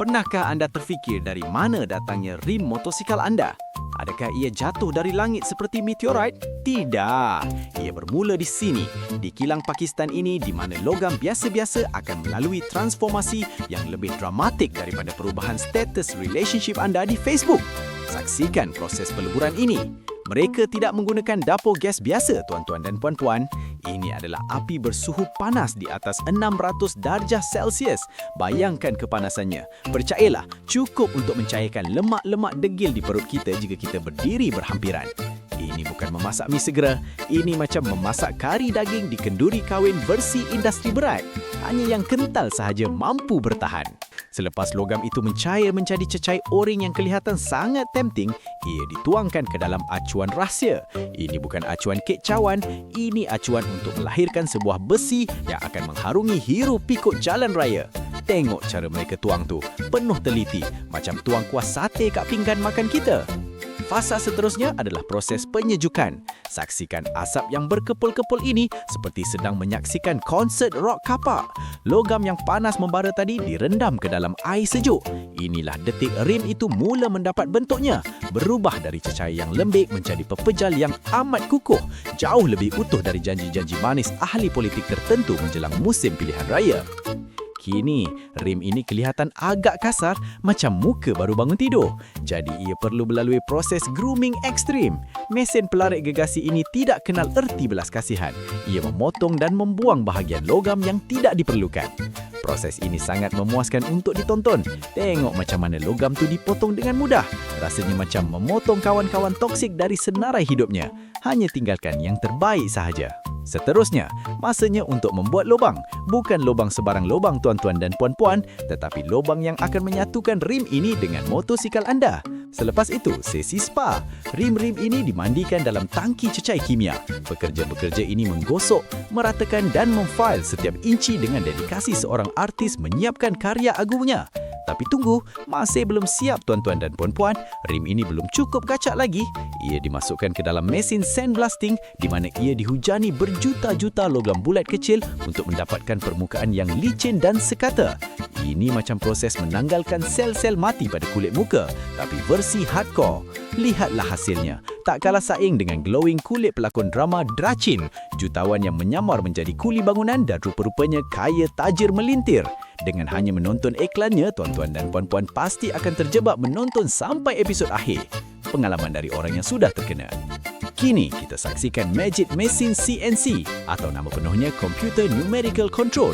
Pernahkah anda terfikir dari mana datangnya rim motosikal anda? Adakah ia jatuh dari langit seperti meteorit? Tidak. Ia bermula di sini, di kilang Pakistan ini di mana logam biasa-biasa akan melalui transformasi yang lebih dramatik daripada perubahan status relationship anda di Facebook. Saksikan proses peleburan ini. Mereka tidak menggunakan dapur gas biasa, tuan-tuan dan puan-puan. Ini adalah api bersuhu panas di atas 600 darjah Celsius. Bayangkan kepanasannya. Percayalah, cukup untuk mencairkan lemak-lemak degil di perut kita jika kita berdiri berhampiran. Ini bukan memasak mi segera. Ini macam memasak kari daging di kenduri kawin versi industri berat. Hanya yang kental sahaja mampu bertahan. Selepas logam itu mencair menjadi cecair oring yang kelihatan sangat tempting, ia dituangkan ke dalam acuan rahsia. Ini bukan acuan kek cawan, ini acuan untuk melahirkan sebuah besi yang akan mengharungi hiru pikuk jalan raya. Tengok cara mereka tuang tu, penuh teliti, macam tuang kuah sate kat pinggan makan kita. Fasa seterusnya adalah proses penyejukan. Saksikan asap yang berkepul-kepul ini seperti sedang menyaksikan konsert rock kapak. Logam yang panas membara tadi direndam ke dalam air sejuk. Inilah detik rim itu mula mendapat bentuknya. Berubah dari cecair yang lembik menjadi pepejal yang amat kukuh. Jauh lebih utuh dari janji-janji manis ahli politik tertentu menjelang musim pilihan raya. Kini, rim ini kelihatan agak kasar macam muka baru bangun tidur. Jadi ia perlu melalui proses grooming ekstrim. Mesin pelarik gegasi ini tidak kenal erti belas kasihan. Ia memotong dan membuang bahagian logam yang tidak diperlukan. Proses ini sangat memuaskan untuk ditonton. Tengok macam mana logam tu dipotong dengan mudah. Rasanya macam memotong kawan-kawan toksik dari senarai hidupnya. Hanya tinggalkan yang terbaik sahaja. Seterusnya, masanya untuk membuat lubang. Bukan lubang sebarang lubang, tuan-tuan dan puan-puan, tetapi lubang yang akan menyatukan rim ini dengan motosikal anda. Selepas itu, sesi spa. Rim-rim ini dimandikan dalam tangki cecair kimia. Pekerja-pekerja ini menggosok, meratakan dan memfail setiap inci dengan dedikasi seorang artis menyiapkan karya agungnya. Tapi tunggu, masih belum siap tuan-tuan dan puan-puan. Rim ini belum cukup kacak lagi. Ia dimasukkan ke dalam mesin sandblasting di mana ia dihujani berjuta-juta logam bulat kecil untuk mendapatkan permukaan yang licin dan sekata. Ini macam proses menanggalkan sel-sel mati pada kulit muka, tapi versi hardcore. Lihatlah hasilnya. Tak kalah saing dengan glowing kulit pelakon drama Dracin, jutawan yang menyamar menjadi kuli bangunan dan rupa-rupanya kaya tajir melintir. Dengan hanya menonton iklannya, tuan-tuan dan puan-puan pasti akan terjebak menonton sampai episod akhir. Pengalaman dari orang yang sudah terkena. Kini kita saksikan Magic Machine CNC atau nama penuhnya Computer Numerical Control.